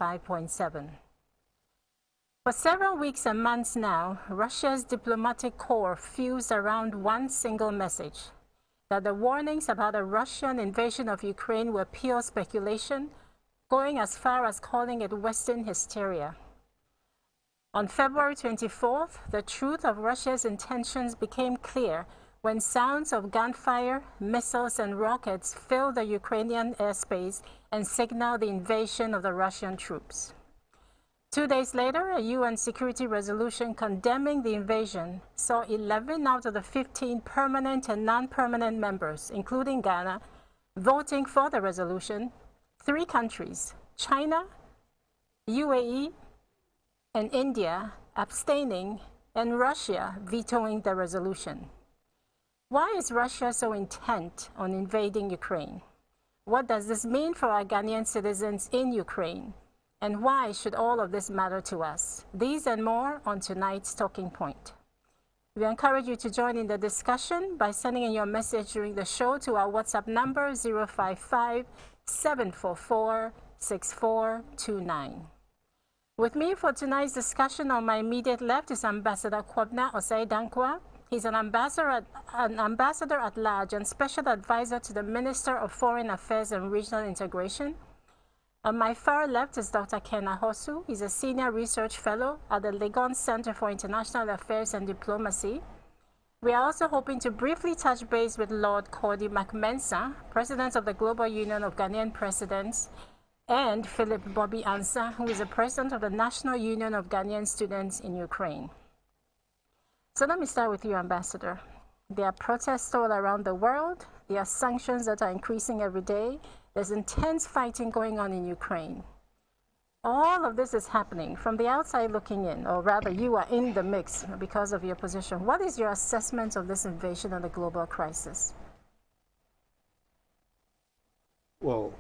5.7. For several weeks and months now, Russia's diplomatic corps fused around one single message: that the warnings about a Russian invasion of Ukraine were pure speculation, going as far as calling it Western hysteria. On February 24th, the truth of Russia's intentions became clear when sounds of gunfire, missiles, and rockets filled the Ukrainian airspace and signaled the invasion of the Russian troops. 2 days later, a UN security resolution condemning the invasion saw 11 out of the 15 permanent and non-permanent members, including Ghana, voting for the resolution. 3 countries, China, UAE, and India, abstaining, and Russia vetoing the resolution. Why is Russia so intent on invading Ukraine? What does this mean for our Ghanaian citizens in Ukraine? And why should all of this matter to us? These and more on tonight's Talking Point. We encourage you to join in the discussion by sending in your message during the show to our WhatsApp number 055-744-6429. With me for tonight's discussion on my immediate left is Ambassador Kwabna Osei-Dankwa. He's an ambassador at large and special advisor to the Minister of Foreign Affairs and Regional Integration. On my far left is Dr. Ken Ahosu. He's a senior research fellow at the Legon Center for International Affairs and Diplomacy. We are also hoping to briefly touch base with Lord Cordy Mensah, President of the Global Union of Ghanaian Presidents, and Philip Bobby Ansah, who is the President of the National Union of Ghanaian Students in Ukraine. So let me start with you, Ambassador. There are protests all around the world. There are sanctions that are increasing every day. There's intense fighting going on in Ukraine. All of this is happening from the outside looking in, or rather you are in the mix because of your position. What is your assessment of this invasion and the global crisis? Well,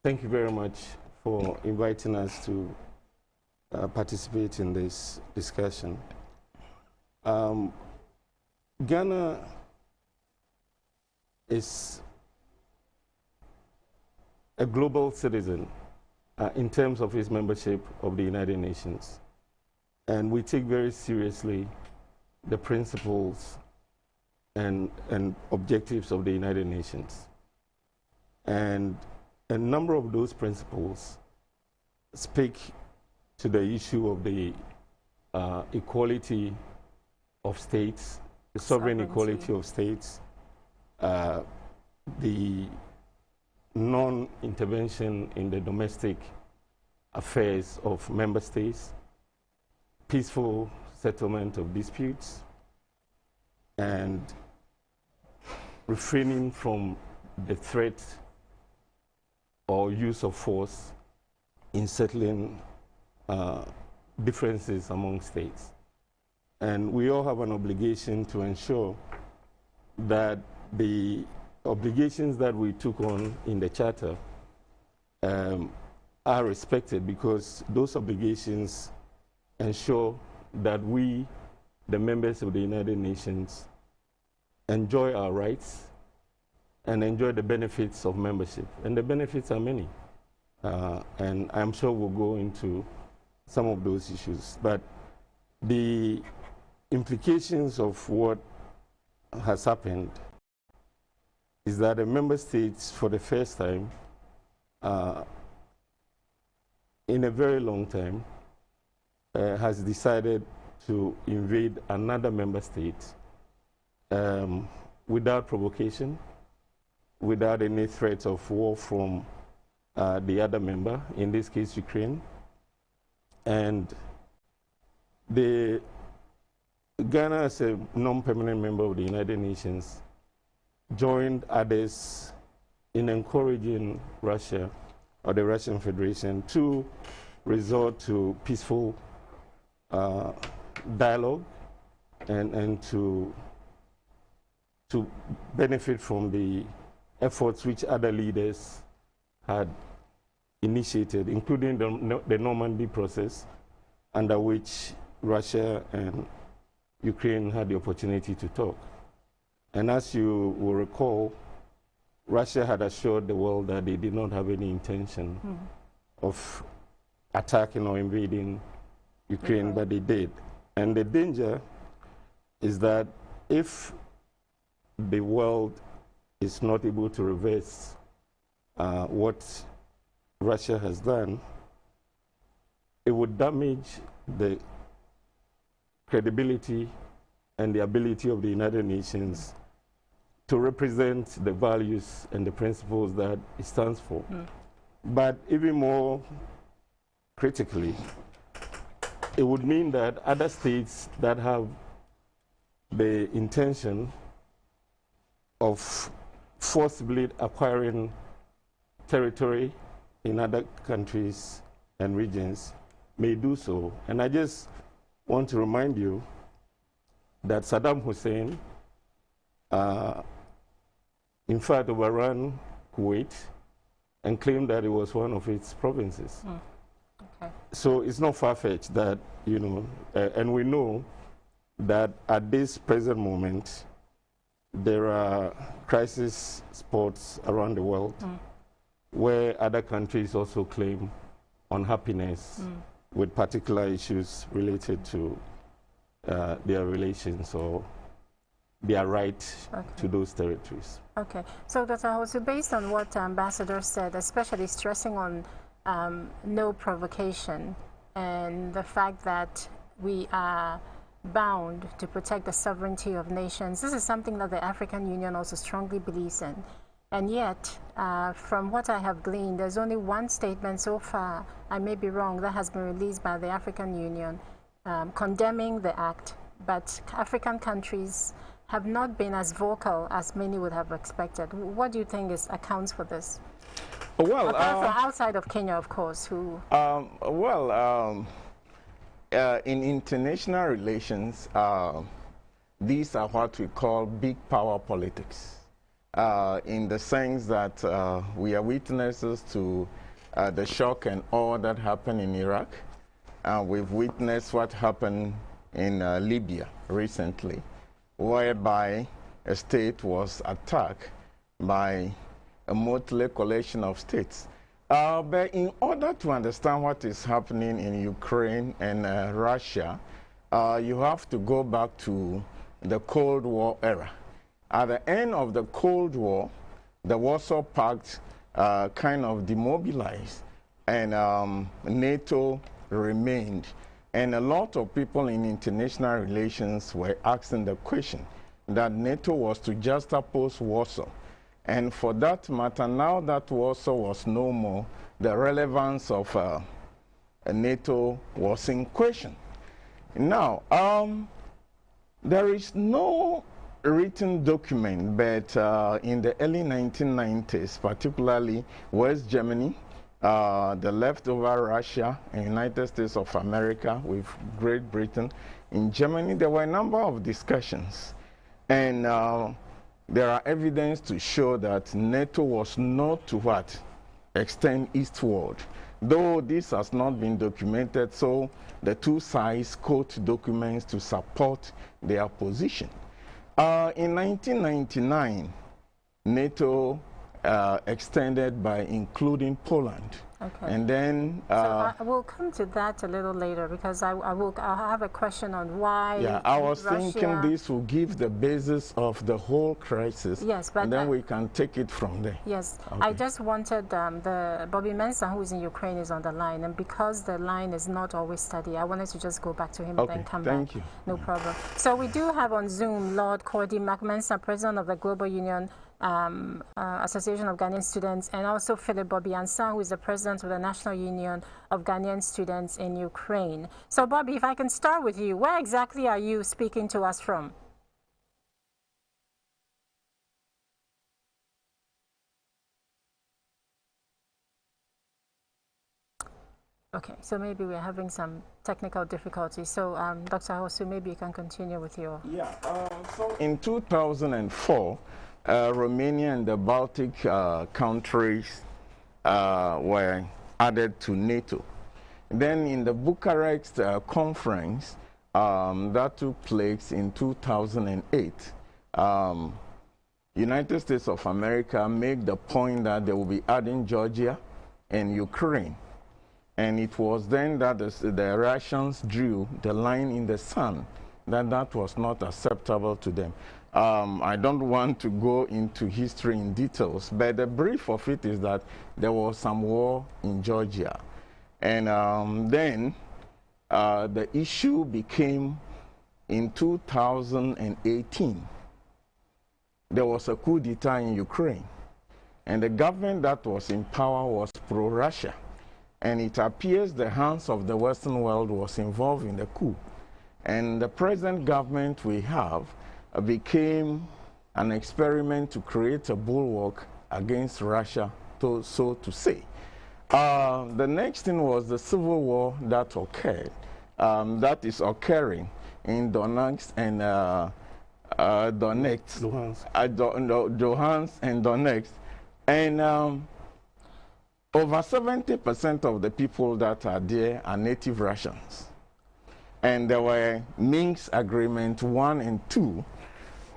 thank you very much for inviting us to participate in this discussion. Ghana is a global citizen in terms of its membership of the United Nations. And we take very seriously the principles and objectives of the United Nations. And a number of those principles speak to the issue of the equality of states, the sovereign equality of states, the non-intervention in the domestic affairs of member states, peaceful settlement of disputes, and refraining from the threat or use of force in settling differences among states. And we all have an obligation to ensure that the obligations that we took on in the Charter are respected, because those obligations ensure that we, the members of the United Nations, enjoy our rights and enjoy the benefits of membership. And the benefits are many. And I'm sure we'll go into some of those issues. But the implications of what has happened is that the member states, for the first time in a very long time, has decided to invade another member state without provocation, without any threat of war from the other member, in this case Ukraine. And Ghana, as a non-permanent member of the United Nations, joined others in encouraging Russia, or the Russian Federation, to resort to peaceful dialogue and to benefit from the efforts which other leaders had initiated, including the Normandy process, under which Russia and Ukraine had the opportunity to talk. And as you will recall, Russia had assured the world that they did not have any intention of attacking or invading Ukraine, but they did. And the danger is that if the world is not able to reverse what Russia has done, it would damage the credibility and the ability of the United Nations to represent the values and the principles that it stands for. But even more critically, it would mean that other states that have the intention of forcibly acquiring territory in other countries and regions may do so. And I just want to remind you that Saddam Hussein, in fact, overran Kuwait and claimed that it was one of its provinces. Okay. So it's not far-fetched that, you know, and we know that at this present moment, there are crisis spots around the world where other countries also claim unhappiness with particular issues related to their relations or their right to those territories. Okay. So, Dr. Ahosu, based on what the Ambassador said, especially stressing on no provocation and the fact that we are bound to protect the sovereignty of nations, this is something that the African Union also strongly believes in. And yet, from what I have gleaned, there's only one statement so far, I may be wrong, that has been released by the African Union condemning the act. But African countries have not been as vocal as many would have expected. What do you think accounts for this? Well, apart from outside of Kenya, of course, who... in international relations, these are what we call big power politics, in the sense that we are witnesses to the shock and awe that happened in Iraq. We've witnessed what happened in Libya recently, whereby a state was attacked by a motley collection of states. But in order to understand what is happening in Ukraine and Russia, you have to go back to the Cold War era. At the end of the Cold War, the Warsaw Pact kind of demobilized, and NATO remained. And a lot of people in international relations were asking the question that NATO was to juxtapose Warsaw. And for that matter, now that Warsaw was no more, the relevance of NATO was in question. Now, there is no written document, but in the early 1990s, particularly West Germany, the leftover Russia and United States of America with Great Britain, in Germany, there were a number of discussions. And there are evidence to show that NATO was not to what? Extend eastward. Though this has not been documented, so the two sides quote documents to support their position. In 1999, NATO extended by including Poland. Okay. And then... so I will come to that a little later, because I'll have a question on why... Yeah, I was Russia... thinking this will give the basis of the whole crisis. Yes, but... and then we can take it from there. Yes. Okay. I just wanted the Bobby Mensah, who is in Ukraine, is on the line. And because the line is not always steady, I wanted to just go back to him and then come back. Thank you. No problem. So we do have on Zoom Lord Cordy Mensah, President of the Global Union Association of Ghanaian Students, and also Philip Bobby Ansah, who is the president of the National Union of Ghanaian Students in Ukraine. So, Bobby, if I can start with you, where exactly are you speaking to us from? Okay, so maybe we're having some technical difficulties. So, Dr. Ahosu, maybe you can continue with your... Yeah, so in 2004, Romania and the Baltic countries were added to NATO. Then in the Bucharest conference that took place in 2008, United States of America made the point that they will be adding Georgia and Ukraine. And it was then that the Russians drew the line in the sand, that was not acceptable to them. I don't want to go into history in details, but the brief of it is that there was some war in Georgia. And then the issue became, in 2018, there was a coup d'etat in Ukraine. And the government that was in power was pro-Russia. And it appears the hands of the Western world was involved in the coup. And the present government we have became an experiment to create a bulwark against Russia, so to say. The next thing was the civil war that occurred, that is occurring in Donetsk and Luhansk and Donetsk. And over 70% of the people that are there are native Russians. And there were Minsk Agreement 1 and 2,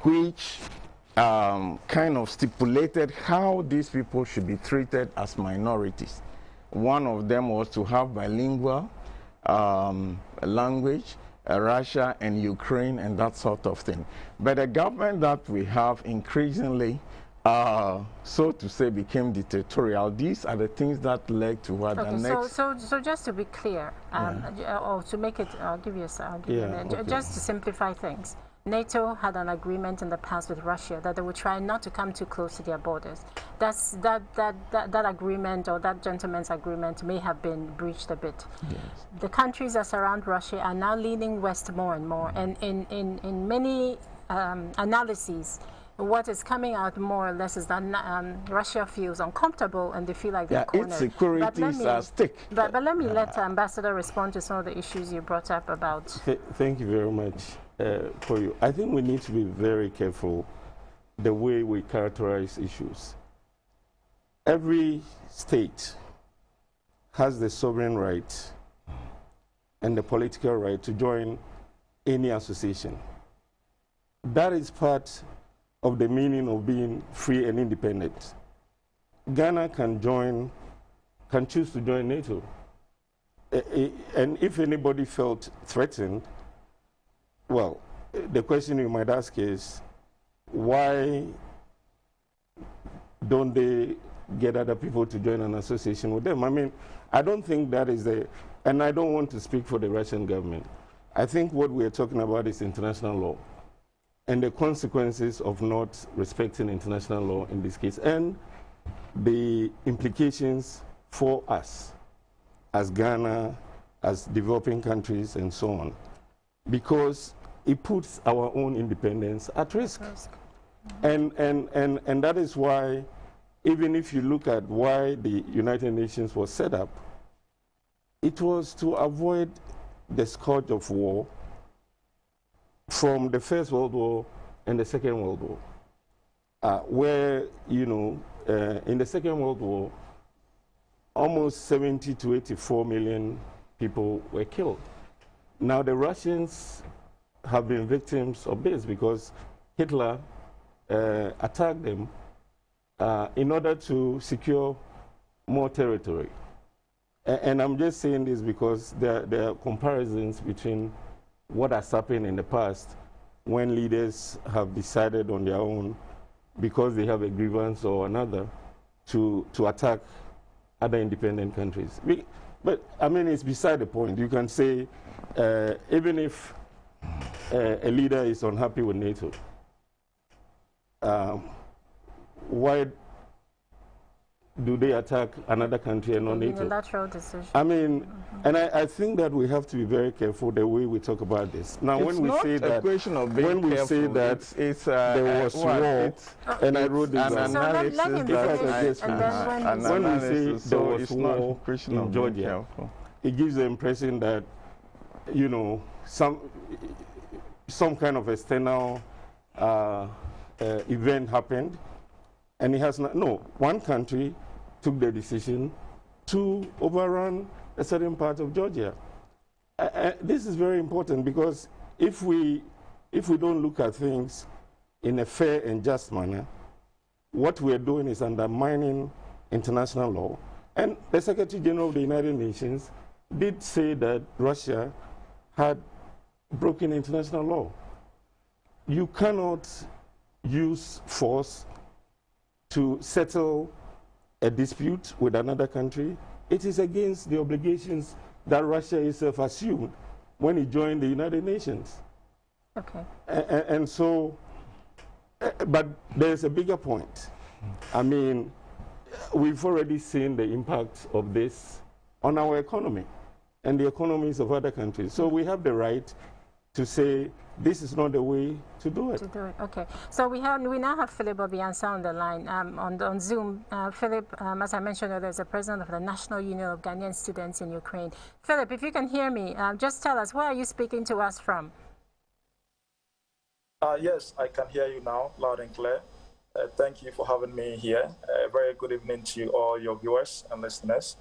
which kind of stipulated how these people should be treated as minorities. One of them was to have bilingual language, Russia and Ukraine and that sort of thing. But the government that we have increasingly, so to say, became dictatorial. These are the things that led to what the next... So just to be clear, or to make it, I'll give you a just to simplify things. NATO had an agreement in the past with Russia that they would try not to come too close to their borders. That agreement, or that gentleman's agreement, may have been breached a bit. Yes. The countries that surround Russia are now leaning west more and more, and in many analyses, what is coming out more or less is that Russia feels uncomfortable and they feel like they're cornered. Its security is at stake. But let me let Ambassador respond to some of the issues you brought up about. Thank you very much for you. I think we need to be very careful the way we characterize issues. Every state has the sovereign right and the political right to join any association. That is part of the meaning of being free and independent. Ghana can choose to join NATO. And if anybody felt threatened, well, the question you might ask is, why don't they get other people to join an association with them? I mean, I don't think that is and I don't want to speak for the Russian government. I think what we're talking about is international law and the consequences of not respecting international law in this case, and the implications for us as Ghana, as developing countries, and so on, because it puts our own independence at risk. And that is why, even if you look at why the United Nations was set up, it was to avoid the scourge of war from the First World War and the Second World War, where, in the Second World War, almost 70 to 84 million people were killed. Now, the Russians have been victims of this because Hitler attacked them in order to secure more territory. And I'm just saying this because there are comparisons between what has happened in the past when leaders have decided on their own, because they have a grievance or another, to attack other independent countries. But I mean, it's beside the point. You can say, even if a leader is unhappy with NATO, why do they attack another country and not NATO? Unilateral decision. I mean, and I think that we have to be very careful the way we talk about this. Now, when we say that, there was war, and I wrote this down. When we say there was war in Georgia, it gives the impression that, some kind of external event happened, and it has not. No, one country took the decision to overrun a certain part of Georgia. This is very important, because if we don't look at things in a fair and just manner, what we're doing is undermining international law And the Secretary General of the United Nations did say that Russia had broken international law. You cannot use force to settle a dispute with another country. It is against the obligations that Russia itself assumed when it joined the United Nations. Okay. And so, but there's a bigger point. I mean, we've already seen the impact of this on our economy and the economies of other countries. So we have the right to say this is not the way to do it. Okay. So we now have Philip Obiansa on the line on Zoom. Philip, as I mentioned earlier, is the president of the National Union of Ghanaian Students in Ukraine. Philip, if you can hear me, just tell us, where are you speaking to us from? Yes, I can hear you now, loud and clear. Thank you for having me here. Very good evening to all your viewers and listeners.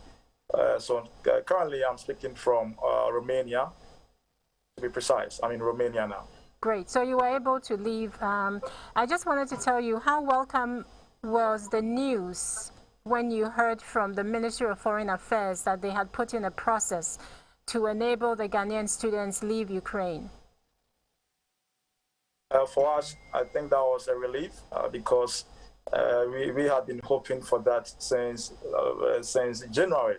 Currently, I'm speaking from Romania, to be precise. I'm in Romania now. Great. So you were able to leave. I just wanted to tell you, how welcome was the news when you heard from the Ministry of Foreign Affairs that they had put in a process to enable the Ghanaian students leave Ukraine? For us, I think that was a relief because we had been hoping for that since January.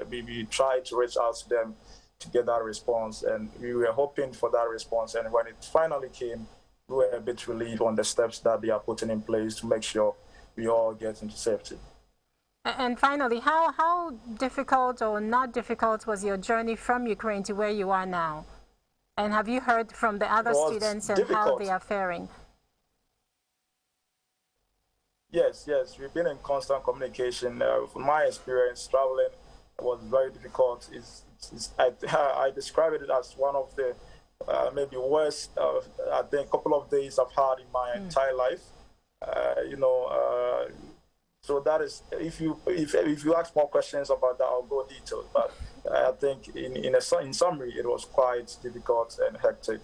We tried to reach out to them to get that response, and we were hoping for that response. And when it finally came, we were a bit relieved on the steps that they are putting in place to make sure we all get into safety. And finally, how difficult or not difficult was your journey from Ukraine to where you are now? And have you heard from the other students and how they are faring? Yes, we've been in constant communication. From my experience, traveling was very difficult. I describe it as one of the maybe worst, I think, couple of days I've had in my entire life. So that is, if you ask more questions about that, I'll go detailed. But I think in summary, it was quite difficult and hectic.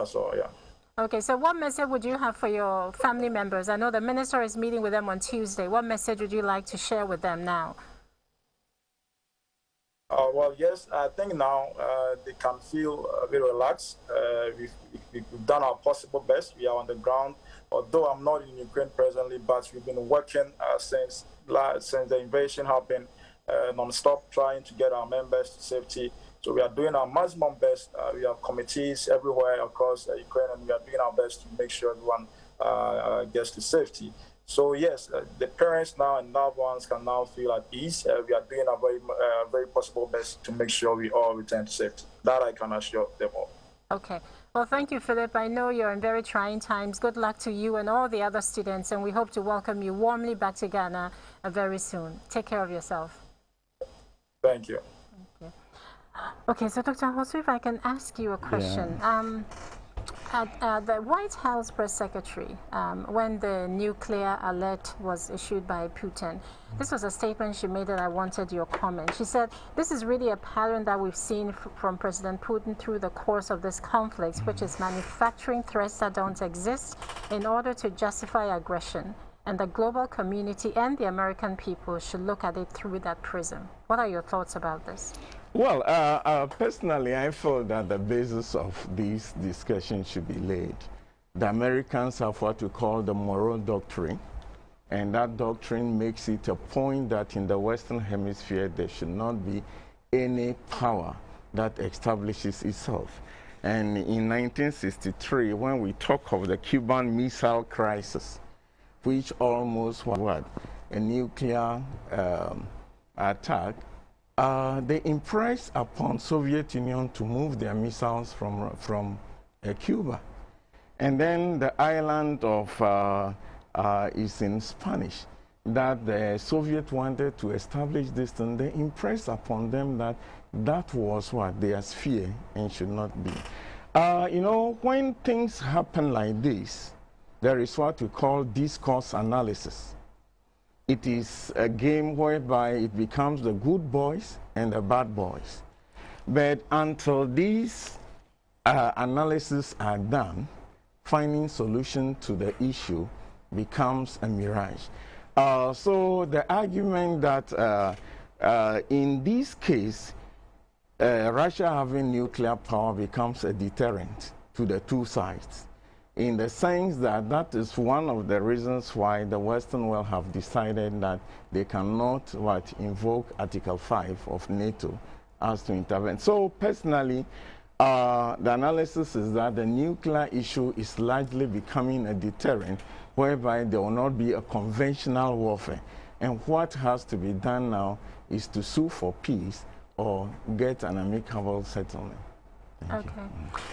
So yeah. Okay, so what message would you have for your family members? I know the minister is meeting with them on Tuesday. What message would you like to share with them now? Well, yes, I think now they can feel a bit relaxed. We've done our possible best. We are on the ground. Although I'm not in Ukraine presently, but we've been working since the invasion happened, non-stop, trying to get our members to safety. So we are doing our maximum best. We have committees everywhere across Ukraine, and we are doing our best to make sure everyone gets to safety. So yes, the parents now and loved ones can now feel at ease. We are doing our very possible best to make sure we all return to safety. That I can assure them all. Okay. Well, thank you, Philip. I know you're in very trying times. Good luck to you and all the other students, and we hope to welcome you warmly back to Ghana very soon. Take care of yourself. Thank you. Okay, so Dr. Hosu, if I can ask you a question. Yeah. The White House press secretary, when the nuclear alert was issued by Putin, this was a statement she made that I wanted your comment. She said, this is really a pattern that we've seen from President Putin through the course of this conflict, which is manufacturing threats that don't exist in order to justify aggression. And the global community and the American people should look at it through that prism. What are your thoughts about this? Well, personally, I feel that the basis of this discussion should be laid. The Americans have what we call the moral doctrine, and that doctrine makes it a point that in the Western Hemisphere there should not be any power that establishes itself. And in 1963, when we talk of the Cuban Missile Crisis, which almost was a nuclear attack, they impressed upon Soviet Union to move their missiles from Cuba. And then the island of is in Spanish, that the Soviet wanted to establish this, and they impressed upon them that that was what their sphere and should not be. You know, when things happen like this, there is what we call discourse analysis. It is a game whereby it becomes the good boys and the bad boys. But until these analyses are done, finding solution to the issue becomes a mirage. So the argument that in this case, Russia having nuclear power becomes a deterrent to the two sides, in the sense that that is one of the reasons why the Western world have decided that they cannot invoke Article 5 of NATO as to intervene. So personally, the analysis is that the nuclear issue is largely becoming a deterrent, whereby there will not be a conventional warfare. And what has to be done now is to sue for peace or get an amicable settlement. Okay.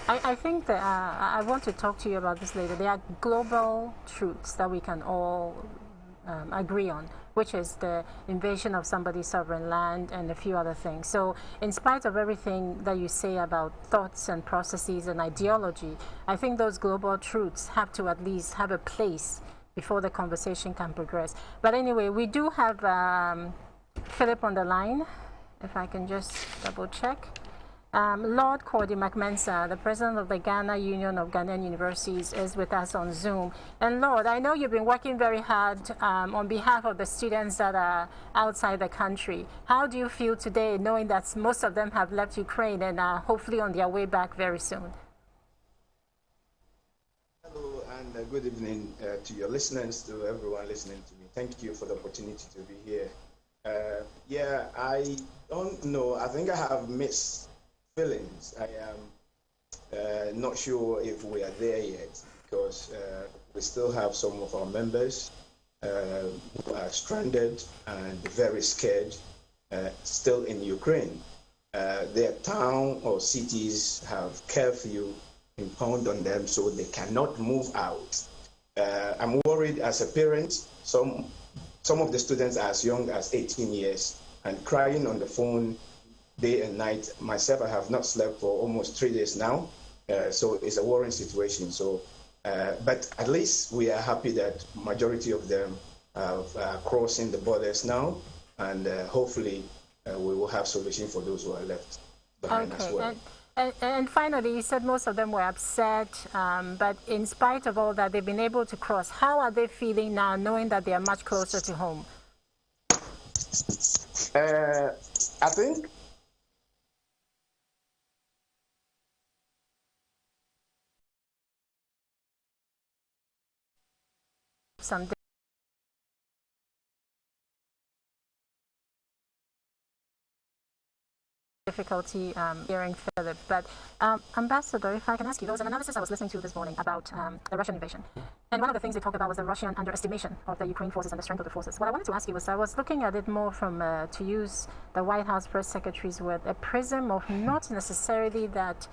I think that I want to talk to you about this later. There are global truths that we can all agree on, which is the invasion of somebody's sovereign land and a few other things. So in spite of everything that you say about thoughts and processes and ideology, I think those global truths have to at least have a place before the conversation can progress. But anyway, we do have Philip on the line, if I can just double check. Lord Cordy Mensah, the president of the Ghana Union of Ghanaian Universities, is with us on Zoom. And Lord, I know you've been working very hard on behalf of the students that are outside the country. How do you feel today, knowing that most of them have left Ukraine and are hopefully on their way back very soon? Hello, and good evening to your listeners, to everyone listening to me. Thank you for the opportunity to be here. Yeah, I don't know. I think I have missed feelings. I am not sure if we are there yet, because we still have some of our members who are stranded and very scared, still in Ukraine. Their town or cities have curfew imposed on them, so they cannot move out. I'm worried as a parent. Some of the students are as young as 18 years and crying on the phone day and night. Myself, I have not slept for almost 3 days now, so it's a worrying situation. So, but at least we are happy that majority of them are crossing the borders now, and hopefully we will have solution for those who are left behind as well. And finally, you said most of them were upset, but in spite of all that, they've been able to cross. How are they feeling now, knowing that they are much closer to home? I think some difficulty hearing Philip, but Ambassador, if I can ask you, there was an analysis I was listening to this morning about the Russian invasion, and one of the things they talked about was the Russian underestimation of the Ukraine forces and the strength of the forces. What I wanted to ask you was, I was looking at it more from, to use the White House press secretary's word, a prism of not necessarily that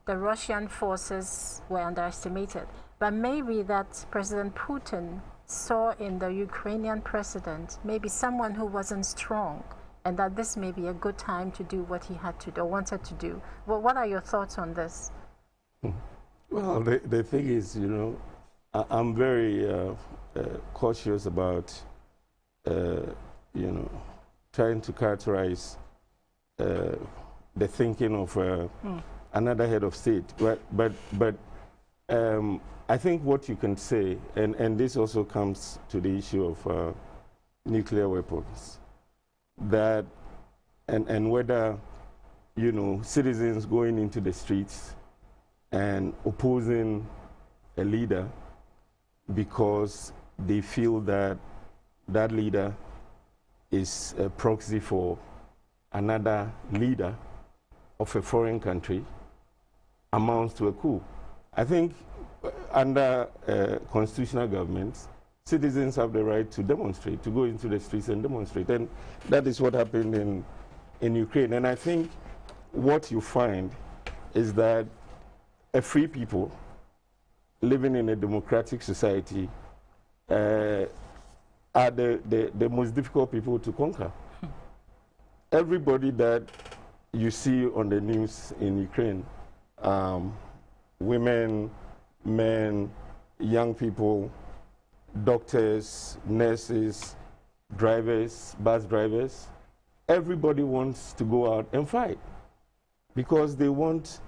the Russian forces were underestimated, but maybe that President Putin saw in the Ukrainian president maybe someone who wasn't strong, and that this may be a good time to do what he had to do, or wanted to do. Well, what are your thoughts on this? Well, the thing is, you know, I'm very cautious about, you know, trying to characterize the thinking of another head of state. But I think what you can say, and this also comes to the issue of nuclear weapons, that and whether, you know, citizens going into the streets and opposing a leader because they feel that that leader is a proxy for another leader of a foreign country amounts to a coup. I think under constitutional governments, citizens have the right to demonstrate, to go into the streets and demonstrate. And that is what happened in Ukraine. And I think what you find is that a free people living in a democratic society are the most difficult people to conquer. Everybody that you see on the news in Ukraine, women, men, young people, doctors, nurses, drivers, bus drivers, everybody wants to go out and fight because they want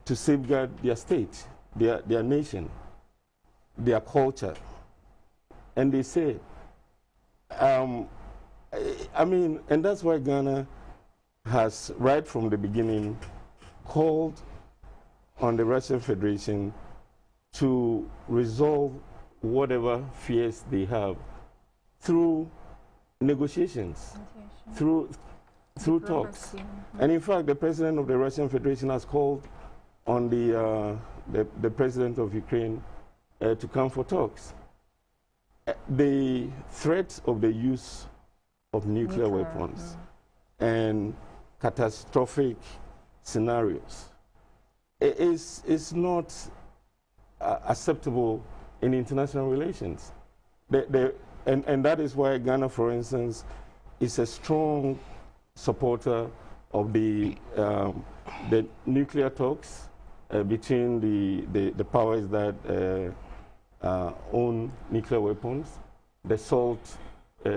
to safeguard their state, their nation, their culture. And they say, I mean, and that's why Ghana has, right from the beginning, called on the Russian Federation to resolve whatever fears they have through negotiations, through talks. And in fact, the president of the Russian Federation has called on the president of Ukraine to come for talks. The threat of the use of nuclear weapons and catastrophic scenarios is not acceptable in international relations. And that is why Ghana, for instance, is a strong supporter of the nuclear talks between the powers that own nuclear weapons, the SALT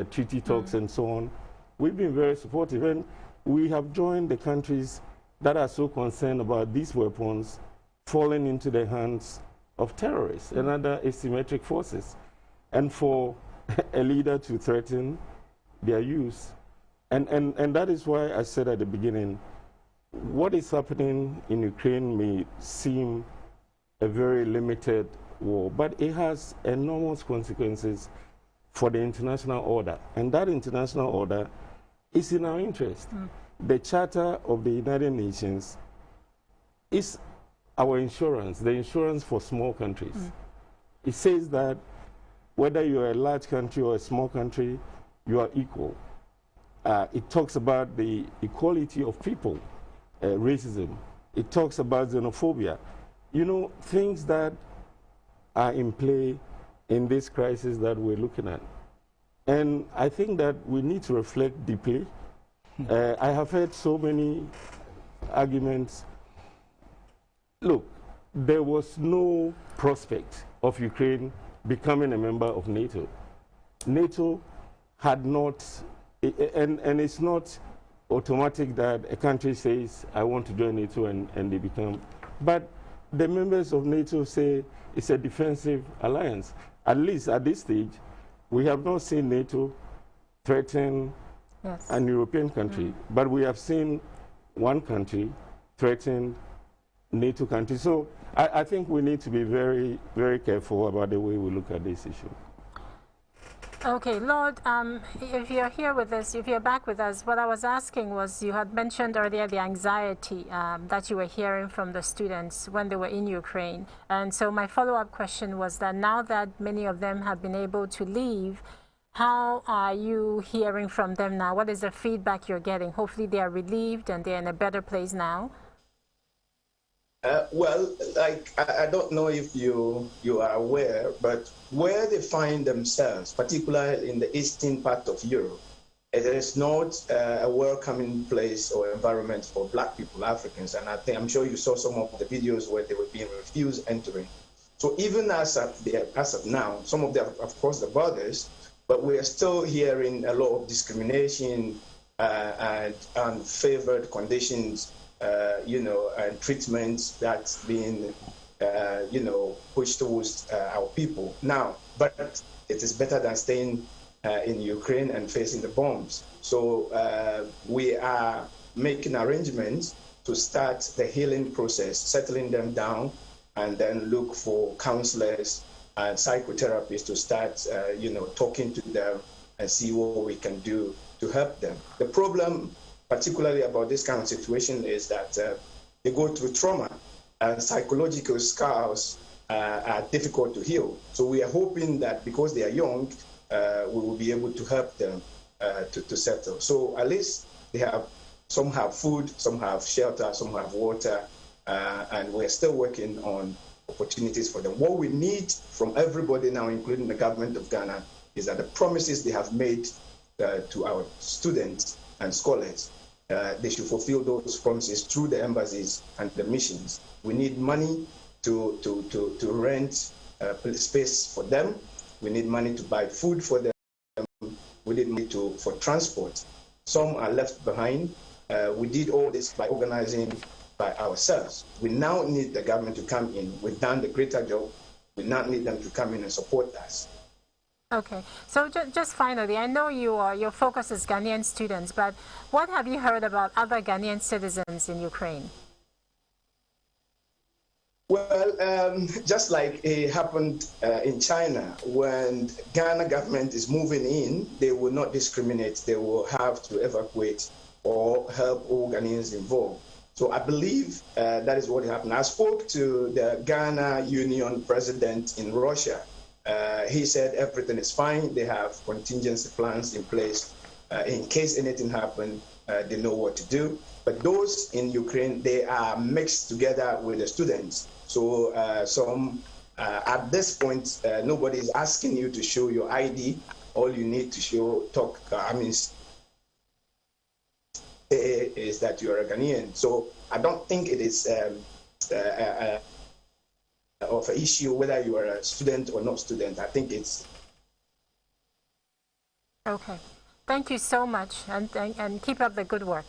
treaty talks and so on. We've been very supportive, and we have joined the countries that are so concerned about these weapons falling into the hands of terrorists and other asymmetric forces. And for a leader to threaten their use. And that is why I said at the beginning, what is happening in Ukraine may seem a very limited war, but it has enormous consequences for the international order. And that international order is in our interest. The Charter of the United Nations is our insurance, the insurance for small countries. It says that whether you're a large country or a small country, you are equal. It talks about the equality of people, racism. It talks about xenophobia. You know, things that are in play in this crisis that we're looking at. And I think that we need to reflect deeply. I have heard so many arguments. Look, there was no prospect of Ukraine becoming a member of NATO. NATO had not, and it's not automatic that a country says, I want to join NATO and they become, but the members of NATO say it's a defensive alliance. At least at this stage, we have not seen NATO threaten an European country, but we have seen one country threaten NATO countries. So I think we need to be very, very careful about the way we look at this issue. Okay, Lord, if you're here with us, if you're back with us, what I was asking was, you had mentioned earlier the anxiety that you were hearing from the students when they were in Ukraine. And so my follow-up question was that now that many of them have been able to leave, how are you hearing from them now? What is the feedback you're getting? Hopefully they are relieved and they're in a better place now. Well, like, I don't know if you are aware, but where they find themselves, particularly in the eastern part of Europe, it is not a welcoming place or environment for Black people, Africans. And I'm sure you saw some of the videos where they were being refused entering. So even as of now, some of them have crossed the borders, but we are still hearing a lot of discrimination and unfavored conditions, and treatments that's being, pushed towards our people. Now, but it is better than staying in Ukraine and facing the bombs. So we are making arrangements to start the healing process, settling them down, and then look for counselors and psychotherapists to start, talking to them and see what we can do to help them. The problem, particularly about this kind of situation, is that they go through trauma and psychological scars are difficult to heal. So we are hoping that because they are young, we will be able to help them to settle. So at least some have food, some have shelter, some have water, and we're still working on opportunities for them. What we need from everybody now, including the government of Ghana, is that the promises they have made to our students and scholars, they should fulfill those promises through the embassies and the missions. We need money to rent space for them. We need money to buy food for them. We need money for transport. Some are left behind. We did all this by organizing by ourselves. We now need the government to come in. We've done the greater job. We now need them to come in and support us. Okay, so just finally, I know your focus is Ghanaian students, but what have you heard about other Ghanaian citizens in Ukraine? Well, just like it happened in China, when Ghana government is moving in, they will not discriminate. They will have to evacuate or help all Ghanaians involved. So I believe that is what happened. I spoke to the Ghana Union president in Russia. He said everything is fine. They have contingency plans in place. In case anything happened, they know what to do. But those in Ukraine, they are mixed together with the students. So at this point, nobody is asking you to show your ID. All you need to show, is that you're a Ghanaian. So I don't think it is of an issue whether you are a student or not student. I think it's... Okay. Thank you so much, and keep up the good work.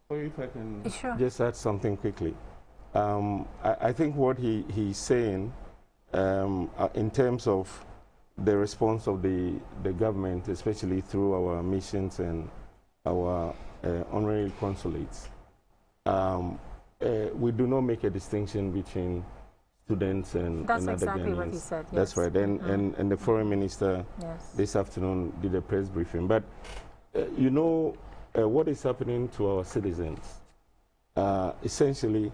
If I can Sure. just add something quickly. I think what he's saying in terms of the response of the government, especially through our missions and our honorary consulates, we do not make a distinction between students and That's other exactly Ghanaians. what he said. Yes. That's right. And the foreign minister this afternoon did a press briefing. But you know what is happening to our citizens essentially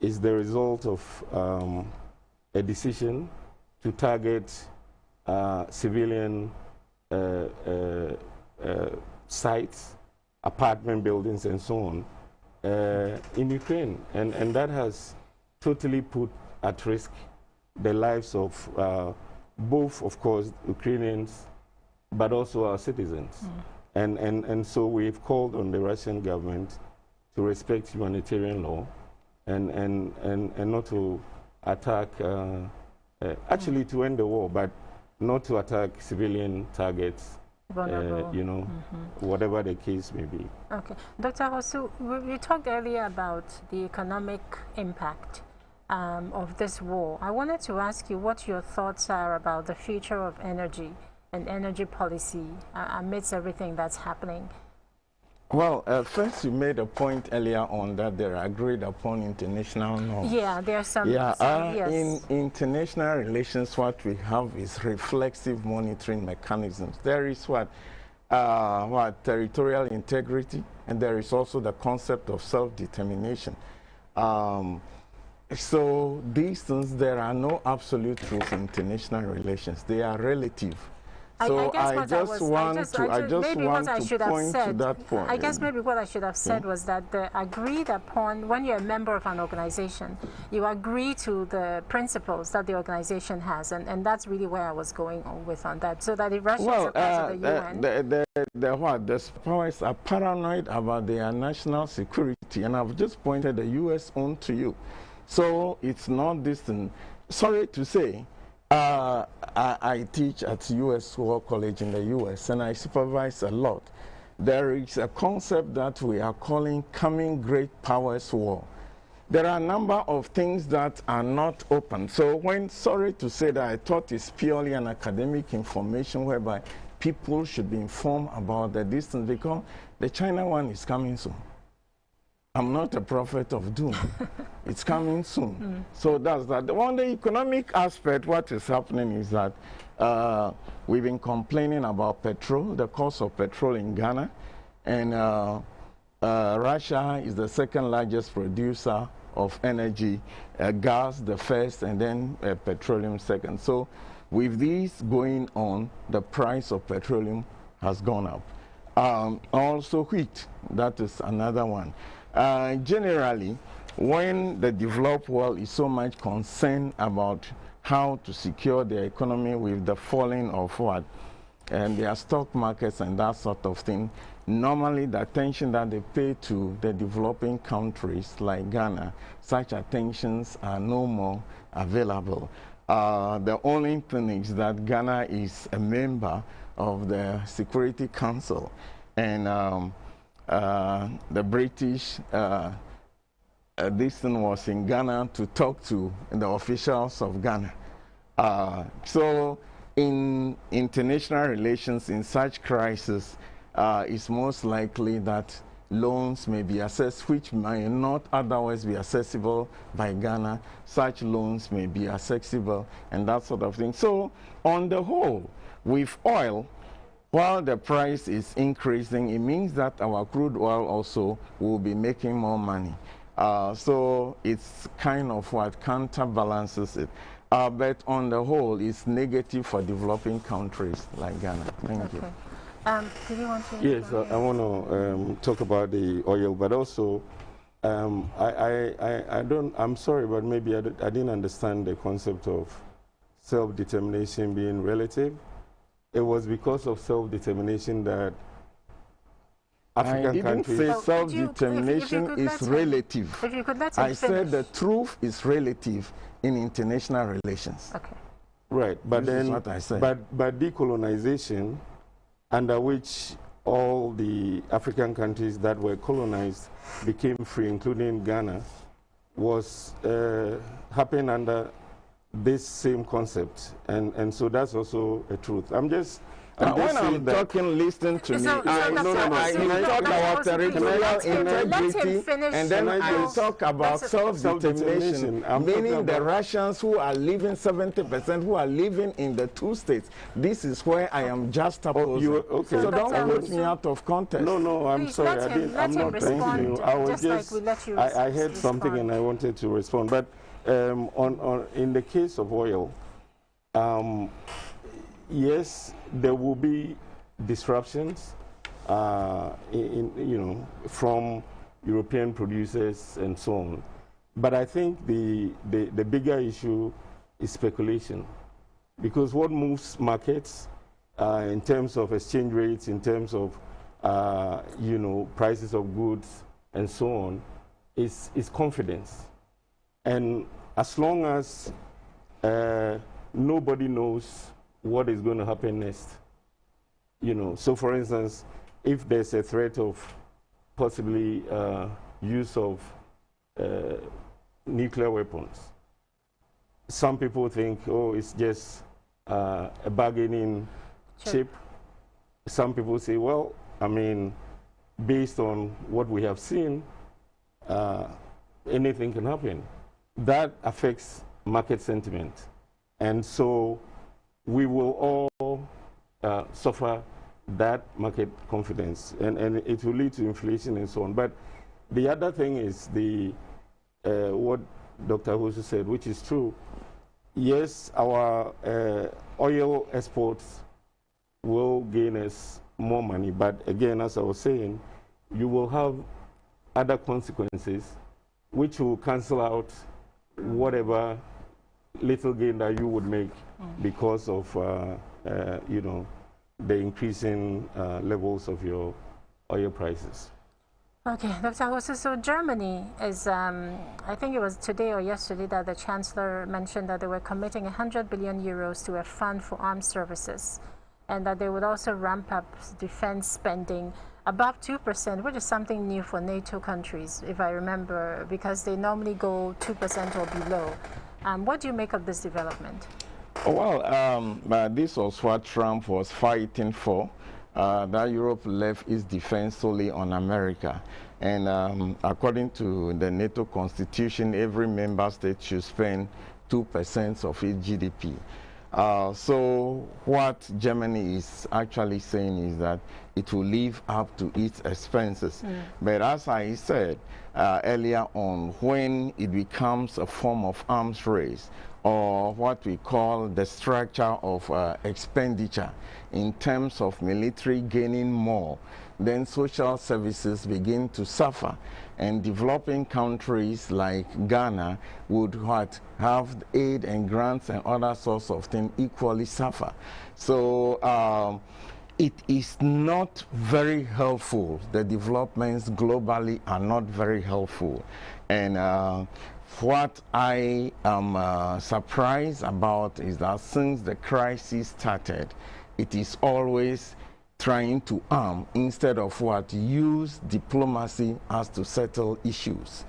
is the result of a decision to target civilian sites, apartment buildings, and so on in Ukraine. And that has totally put at risk the lives of both, of course, Ukrainians, but also our citizens. And so we've called on the Russian government to respect humanitarian law and not to attack, actually to end the war, but not to attack civilian targets, you know, whatever the case may be. Okay. Dr. Hosu, we talked earlier about the economic impact of this war. I wanted to ask you what your thoughts are about the future of energy and energy policy amidst everything that's happening. Well, first you made a point earlier on that there are agreed upon international norms. Yeah, there are some. Yeah, yes. in international relations, what we have is reflexive monitoring mechanisms. There is what territorial integrity, and there is also the concept of self-determination. So these things, there are no absolute truths in international relations. They are relative. So I just want to point to that point. I guess maybe what I should have said was that the agreed upon, when you're a member of an organization, you agree to the principles that the organization has, and that's really where I was going on with on that. So that if Russia is a part of the UN... The powers are paranoid about their national security, and I've just pointed the U.S. on to you. So it's not distant. Sorry to say, I teach at U.S. War College in the U.S. and I supervise a lot. There is a concept that we are calling coming great powers war. There are a number of things that are not open. So when, sorry to say that I thought it's purely an academic information whereby people should be informed about the distance, because the China one is coming soon. I'm not a prophet of doom. It's coming soon. So that's that. On the economic aspect, what is happening is that we've been complaining about petrol, the cost of petrol in Ghana, and Russia is the second largest producer of energy, gas the first, and then petroleum second. So with these going on, the price of petroleum has gone up. Also wheat, that is another one. Generally, when the developed world is so much concerned about how to secure their economy with the falling of what, and their stock markets and that sort of thing, normally the attention that they pay to the developing countries like Ghana, such attentions are no more available. The only thing is that Ghana is a member of the Security Council, and the British, this thing was in Ghana to talk to the officials of Ghana. So in international relations in such crisis, it's most likely that loans may be accessed which may not otherwise be accessible by Ghana. Such loans may be accessible and that sort of thing. So on the whole, with oil, while the price is increasing, it means that our crude oil also will be making more money. So it's kind of what counterbalances it. But on the whole, it's negative for developing countries like Ghana. Thank you. Did you want to? Yes, I want to talk about the oil, but also I'm sorry, but maybe I didn't understand the concept of self-determination being relative. It was because of self-determination that African countries... I didn't say self-determination is relative. If you could let him I said the truth is relative in international relations. Okay. Right, but this then is what I said. But decolonization, under which all the African countries that were colonized became free, including Ghana, was happened under this same concept, and so that's also a truth. I'm just when I'm talking, listen to me. You talk about territorial integrity, and then I talk about self-determination, meaning the Russians who are living 70%, who are living in the two states. This is where I am juxtaposing. Okay. So don't put me out of context. No, I'm Please sorry. I'm not thanking you. I was just, I heard something and I wanted to respond. But in the case of oil, yes, there will be disruptions, from European producers and so on. But I think the bigger issue is speculation, because what moves markets in terms of exchange rates, in terms of prices of goods and so on, is confidence. And as long as nobody knows what is going to happen next. So for instance, if there's a threat of possibly use of nuclear weapons, some people think, oh, it's just a bargaining chip. Some people say, well, I mean, based on what we have seen, anything can happen. That affects market sentiment. And so we will all suffer that market confidence, and it will lead to inflation and so on. But the other thing is what Dr. Hosu said, which is true. Yes, our oil exports will gain us more money, but again, as I was saying, you will have other consequences which will cancel out whatever little gain that you would make because of the increasing levels of your oil prices. Okay, Dr. Hosu, so Germany is, I think it was today or yesterday that the Chancellor mentioned that they were committing 100 billion euros to a fund for armed services, and that they would also ramp up defense spending above 2%, which is something new for NATO countries, if I remember, because they normally go 2% or below. What do you make of this development? Well, this was what Trump was fighting for, that Europe left its defense solely on America. And according to the NATO constitution, every member state should spend 2% of its GDP. So what Germany is actually saying is that it will live up to its expenses. But as I said earlier on, when it becomes a form of arms race, or what we call the structure of expenditure in terms of military gaining more, then social services begin to suffer. And developing countries like Ghana would have aid and grants and other sorts of things equally suffer. So it is not very helpful. The developments globally are not very helpful. And what I am surprised about is that since the crisis started, it is always trying to arm instead of use diplomacy as to settle issues.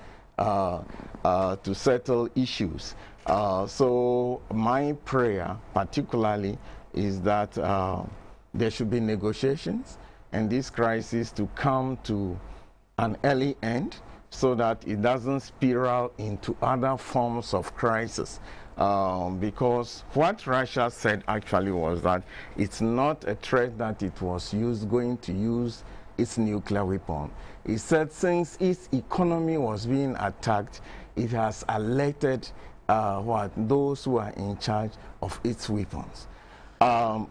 So my prayer particularly is that there should be negotiations and this crisis to come to an early end so that it doesn't spiral into other forms of crisis. Because what Russia said actually was that it's not a threat that it was going to use its nuclear weapon. It said since its economy was being attacked, it has alerted those who are in charge of its weapons. I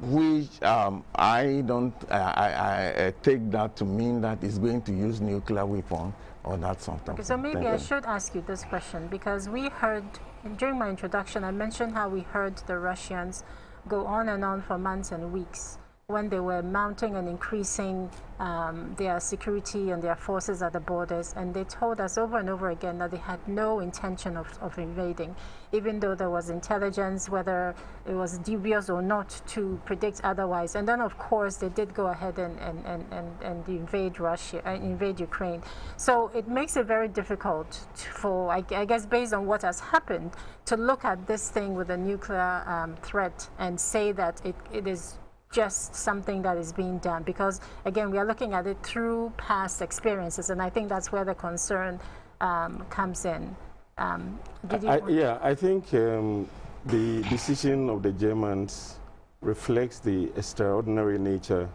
take that to mean that it's going to use nuclear weapon or that sort of thing. So maybe I should ask you this question, because we heard, during my introduction, I mentioned how we heard the Russians go on and on for months and weeks when they were mounting and increasing their security and their forces at the borders, and they told us over and over again that they had no intention of invading, even though there was intelligence, whether it was dubious or not, to predict otherwise. And then, of course, they did go ahead and invade Russia, invade Ukraine. So it makes it very difficult for, I guess, based on what has happened, to look at this thing with a nuclear threat and say that it is just something that is being done, because again, we are looking at it through past experiences, and I think that's where the concern comes in. I think the decision of the Germans reflects the extraordinary nature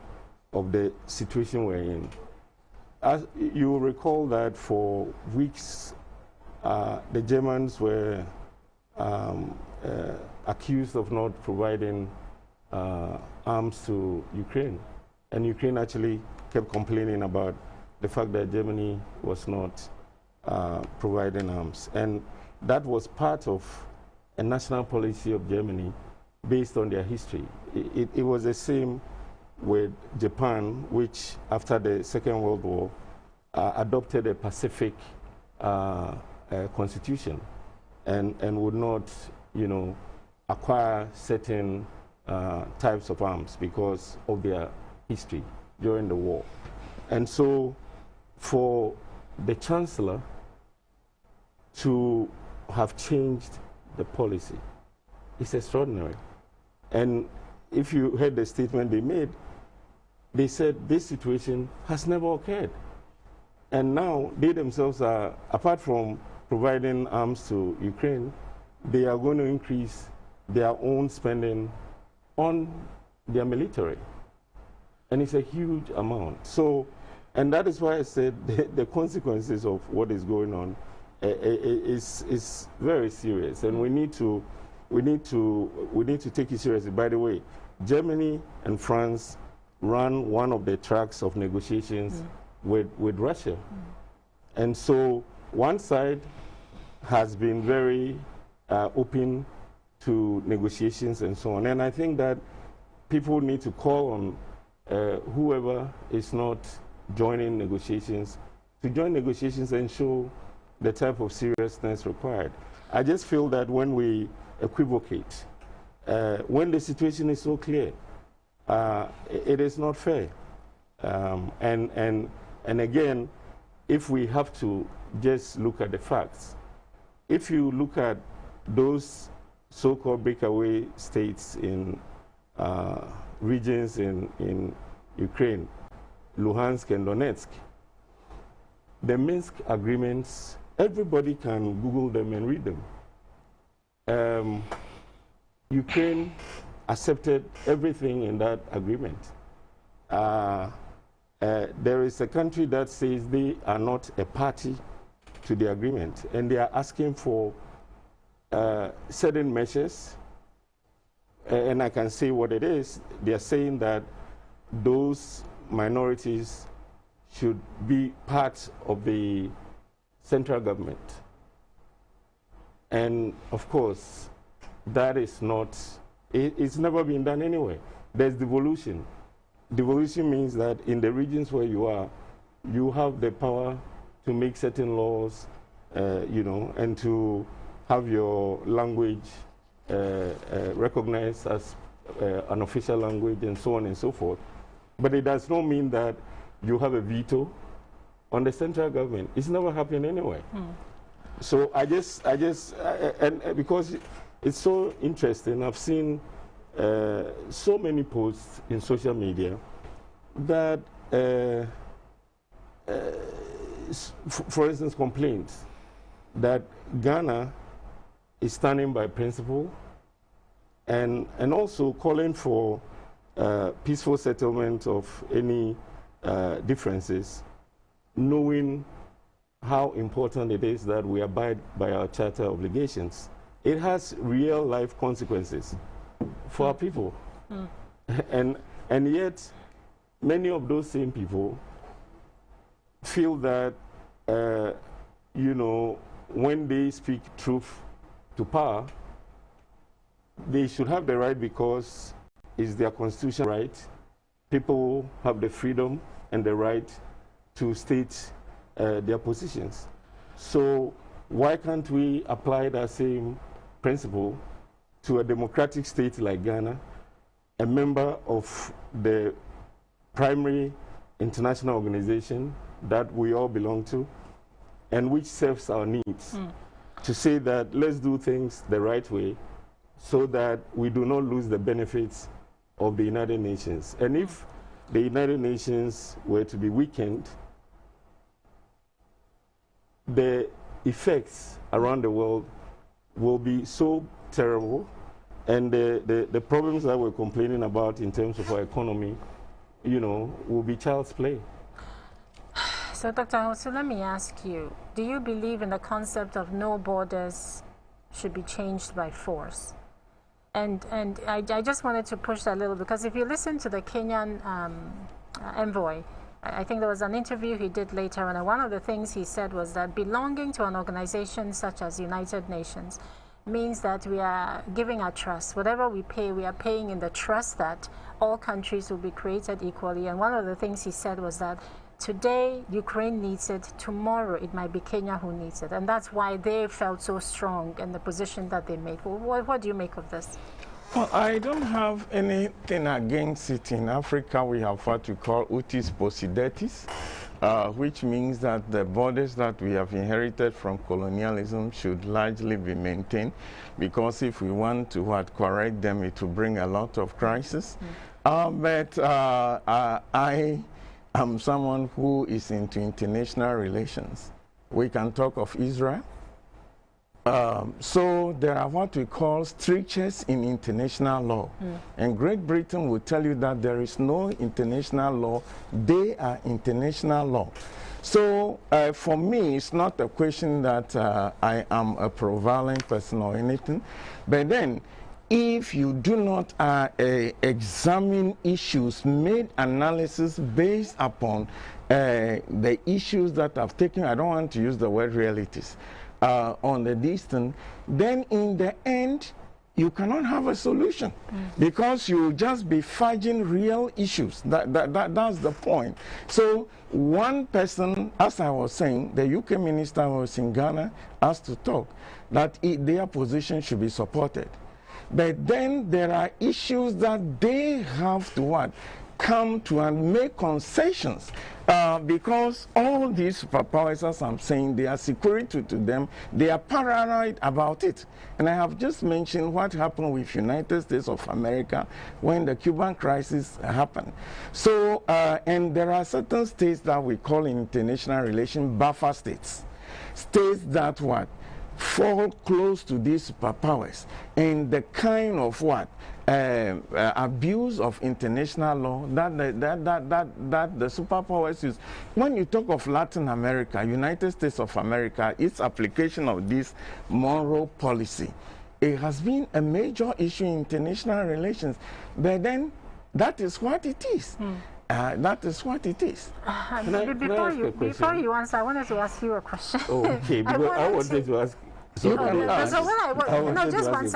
of the situation we're in. As you recall that for weeks, the Germans were accused of not providing arms to Ukraine, and Ukraine actually kept complaining about the fact that Germany was not providing arms, and that was part of a national policy of Germany based on their history. It was the same with Japan, which after the Second World War adopted a Pacific constitution and would not, acquire certain types of arms because of their history during the war. And so for the Chancellor to have changed the policy is extraordinary. And if you heard the statement they made, they said this situation has never occurred. And now they themselves are, apart from providing arms to Ukraine, they are going to increase their own spending on their military. And it's a huge amount. So, and that is why I said the consequences of what is going on is very serious, and we need to take it seriously. By the way, Germany and France ran one of the tracks of negotiations with Russia. And so one side has been very open to negotiations and so on. And I think that people need to call on whoever is not joining negotiations to join negotiations and show the type of seriousness required. I just feel that when we equivocate, when the situation is so clear, it is not fair. And again, if we have to just look at the facts, if you look at those so-called breakaway states in regions in Ukraine, Luhansk and Donetsk, the Minsk agreements, everybody can Google them and read them. Ukraine accepted everything in that agreement. There is a country that says they are not a party to the agreement, and they are asking for certain measures, and I can say what it is. They are saying that those minorities should be part of the central government. And of course, that is not, it's never been done anyway. There's devolution. Devolution means that in the regions where you are, you have the power to make certain laws, and to have your language recognized as an official language and so on and so forth. But it does not mean that you have a veto on the central government. It's never happened anyway. So I just, and because it's so interesting, I've seen so many posts in social media that, for instance, complaints that Ghana is standing by principle and also calling for peaceful settlement of any differences, knowing how important it is that we abide by our charter obligations. It has real life consequences for our people. And yet, many of those same people feel that, you know, when they speak truth to power, they should have the right because it's their constitutional right. People have the freedom and the right to state their positions. So why can't we apply that same principle to a democratic state like Ghana, a member of the primary international organization that we all belong to, and which serves our needs, to say that let's do things the right way so that we do not lose the benefits of the United Nations. And if the United Nations were to be weakened, the effects around the world will be so terrible, and the problems that we're complaining about in terms of our economy, you know, will be child's play. So, Dr. Ahosu, let me ask you, do you believe in the concept of no borders should be changed by force? And I just wanted to push that a little, because if you listen to the Kenyan envoy, I think there was an interview he did later, and one of the things he said was that belonging to an organization such as United Nations means that we are giving our trust. Whatever we pay, we are paying in the trust that all countries will be created equally. And one of the things he said was that today Ukraine needs it, tomorrow it might be Kenya who needs it. And that's why they felt so strong in the position that they made. What do you make of this? Well, I don't have anything against it. In Africa, we have what we call utis possidetis, which means that the borders that we have inherited from colonialism should largely be maintained, because if we want to correct them, it will bring a lot of crisis. But I am someone who is into international relations. We can talk of Israel. So there are what we call strictures in international law. And Great Britain will tell you that there is no international law. They are international law. So for me, it's not a question that I am a pro-violent person or anything. But then, if you do not examine issues, make analysis based upon the issues that I've taken, I don't want to use the word realities, on the distance, then in the end, you cannot have a solution, because you'll just be fudging real issues. That's the point. So one person, as I was saying, the UK minister was in Ghana, asked to talk, that their position should be supported. But then there are issues that they have to come to and make concessions, because all these superpowers, as I'm saying, they are security to them. They are paranoid about it. And I have just mentioned what happened with United States of America when the Cuban crisis happened. So, and there are certain states that we call in international relations buffer states. States that fall close to these superpowers, and the kind of abuse of international law that the superpowers use. When you talk of Latin America, United States of America, its application of this moral policy, it has been a major issue in international relations. But then, that is what it is. That is what it is. Before you answer, I wanted to ask you a question. Okay, because I wanted to ask. So just one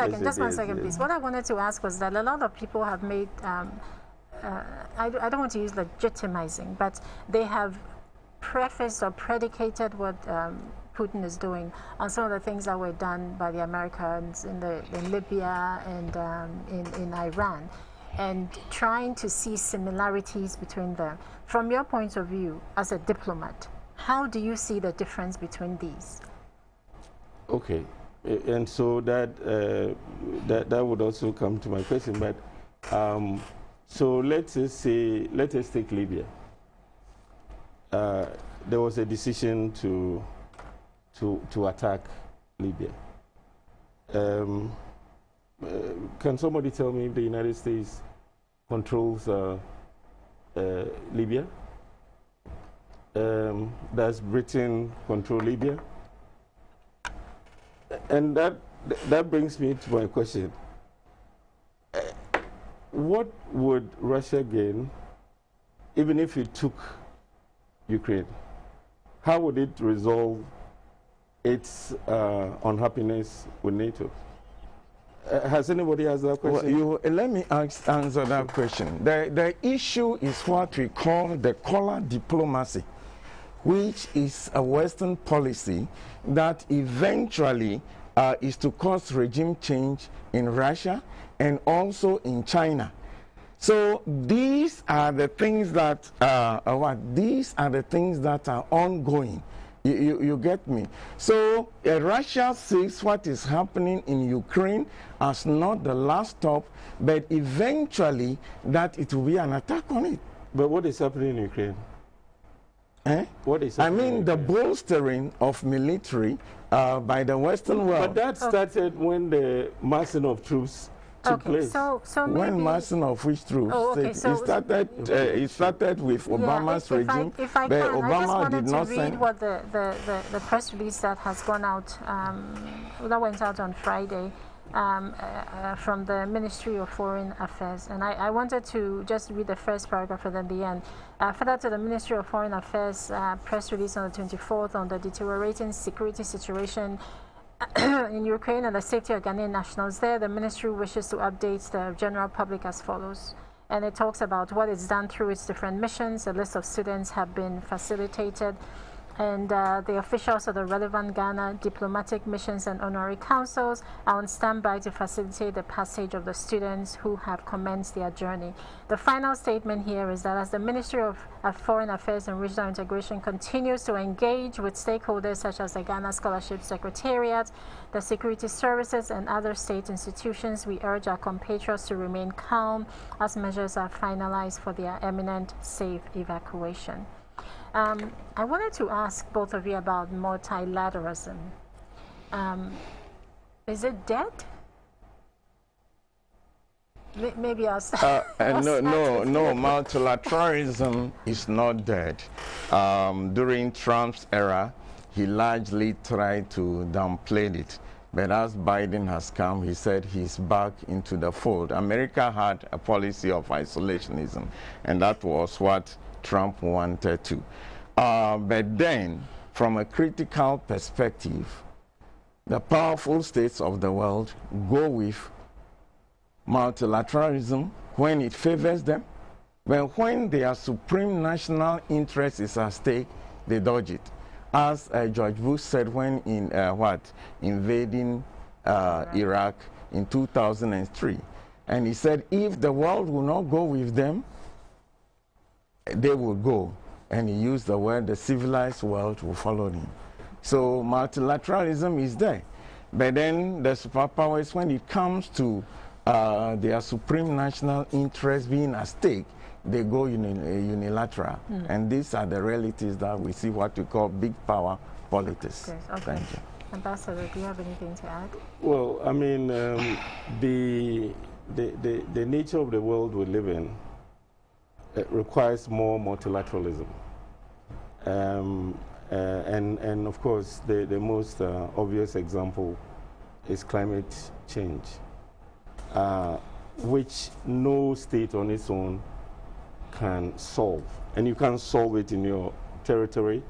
second, please. What I wanted to ask was that a lot of people have made, I don't want to use legitimizing, but they have prefaced or predicated what Putin is doing on some of the things that were done by the Americans in Libya and in Iran, and trying to see similarities between them. From your point of view as a diplomat, how do you see the difference between these? Okay, And so that would also come to my question. But so let us take Libya. There was a decision to attack Libya. Can somebody tell me if the United States controls Libya? Does Britain control Libya? And that brings me to my question. What would Russia gain even if it took Ukraine? How would it resolve its unhappiness with NATO? Has anybody asked that question? Well, let me answer that question. The issue is what we call the color diplomacy, which is a Western policy that eventually is to cause regime change in Russia and also in China. So these are the things that these are the things that are ongoing. You get me? So Russia sees what is happening in Ukraine as not the last stop, but eventually that it will be an attack on it. But what is happening in Ukraine? What is happening? I mean, the bolstering of military by the Western world. But that started when the massing of troops took place. So when massing of which troops? It started with Obama's regime, if I but can, Obama I just did not wanted to read send. what the press release that has gone out, that went out on Friday, from the Ministry of Foreign Affairs, and I wanted to just read the first paragraph and then the end. Further to the Ministry of Foreign Affairs press release on the 24th on the deteriorating security situation in Ukraine and the safety of Ghanaian nationals there, the ministry wishes to update the general public as follows. And it talks about what it's done through its different missions. A list of students have been facilitated, and the officials of the relevant Ghana diplomatic missions and honorary councils are on standby to facilitate the passage of the students who have commenced their journey. The final statement here is that as the Ministry of Foreign Affairs and Regional Integration continues to engage with stakeholders such as the Ghana Scholarship Secretariat, the Security Services, and other state institutions, we urge our compatriots to remain calm as measures are finalized for their imminent safe evacuation. I wanted to ask both of you about multilateralism. Is it dead? Maybe I'll start. No, multilateralism is not dead. During Trump's era, he largely tried to downplay it. But as Biden has come, he said he's back into the fold. America had a policy of isolationism, and that was what Trump wanted to. But then, from a critical perspective, the powerful states of the world go with multilateralism when it favors them, but when their supreme national interest is at stake, they dodge it. As George Bush said when invading Iraq in 2003. And he said if the world will not go with them, they will go. And he used the word the civilized world will follow him. So multilateralism is there. But then the superpowers, when it comes to their supreme national interest being at stake, they go unilateral. And these are the realities that we see, what we call big power politics. Okay. Thank you. Ambassador, do you have anything to add? Well, I mean, the nature of the world we live in requires more multilateralism. And of course, the most obvious example is climate change, which no state on its own can solve. And you can't solve it in your territory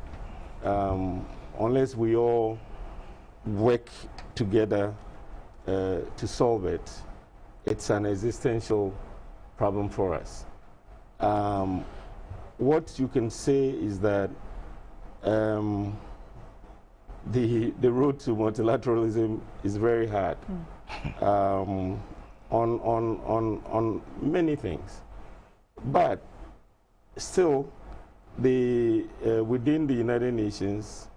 unless we all work together to solve it. It's an existential problem for us. What you can say is that the road to multilateralism is very hard on many things, but still, within the United Nations,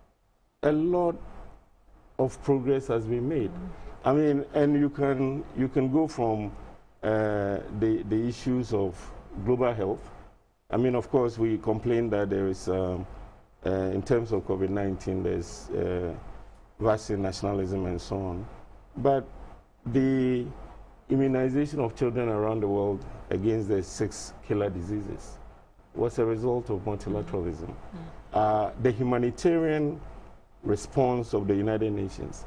a lot of progress has been made. I mean, and you can go from the issues of global health. I mean, of course, we complain that there is, in terms of COVID-19, there's vaccine nationalism and so on. But the immunization of children around the world against the 6 killer diseases was a result of multilateralism. The humanitarian response of the United Nations,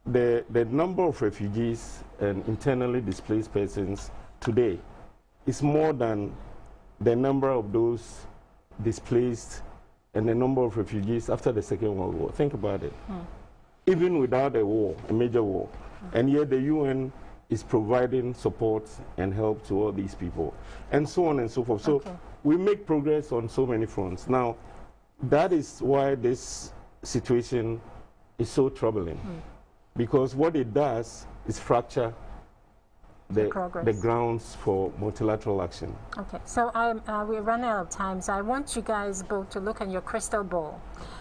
the number of refugees and internally displaced persons today is more than the number of those displaced and the number of refugees after the Second World War. Think about it. Even without a war, a major war, and yet the UN is providing support and help to all these people, and so on and so forth. So we make progress on so many fronts. Now, that is why this situation is so troubling, because what it does is fracture the grounds for multilateral action. Okay, so we're running out of time, so I want you guys both to look at your crystal ball.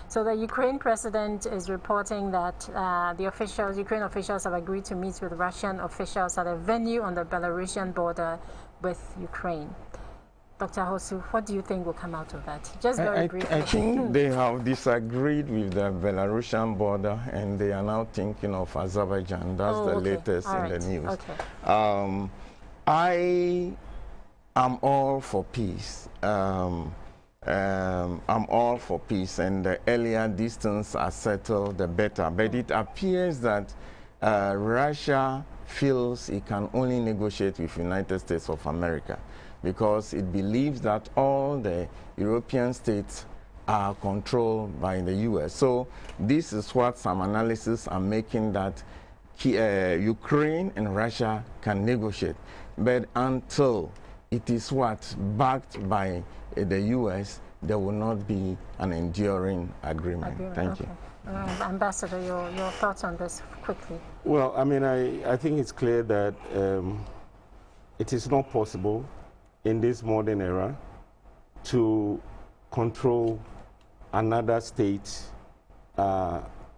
So the Ukraine president is reporting that the Ukraine officials have agreed to meet with Russian officials at a venue on the Belarusian border with Ukraine. Dr. Ahosu, what do you think will come out of that? Just very briefly. I think they have disagreed with the Belarusian border, and they are now thinking of Azerbaijan. That's the latest in the news. I am all for peace. I'm all for peace, and the earlier these things are settled, the better. But it appears that Russia feels it can only negotiate with the United States of America, because it believes that all the European states are controlled by the U.S. So this is what some analysis are making, that Ukraine and Russia can negotiate. But until it is backed by the U.S., there will not be an enduring agreement. Thank you. Ambassador, your thoughts on this quickly. Well, I mean, I think it's clear that it is not possible in this modern era to control another state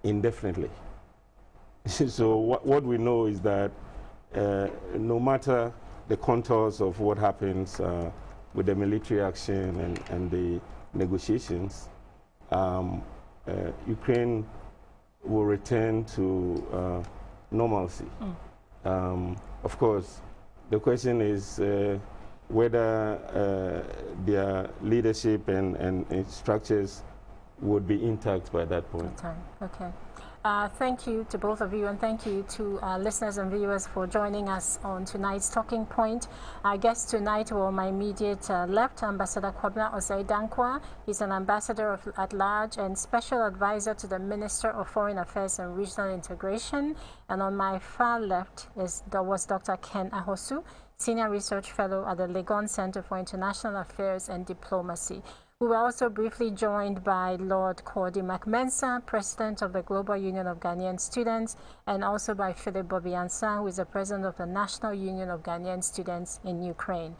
indefinitely. So what we know is that no matter the contours of what happens with the military action and the negotiations, Ukraine will return to normalcy. Of course, the question is whether their leadership and structures would be intact by that point. Okay. Thank you to both of you, and thank you to listeners and viewers for joining us on tonight's Talking Point. Our guests tonight were on my immediate left, Ambassador Kwabena Osei-Dankwa. He's an ambassador at large and special advisor to the Minister of Foreign Affairs and Regional Integration. And on my far left was Dr. Ken Ahosu, Senior Research Fellow at the Legon Center for International Affairs and Diplomacy. We were also briefly joined by Lord Cordy Mensah, President of the Global Union of Ghanaian Students, and also by Philip Bobiansa, who is the President of the National Union of Ghanaian Students in Ukraine.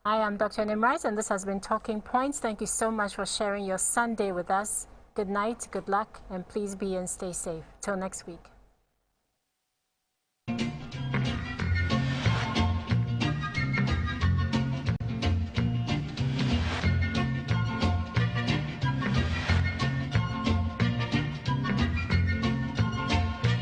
I am Dr. Nimrais, and this has been Talking Points. Thank you so much for sharing your Sunday with us. Good night, good luck, and please be and stay safe. Till next week.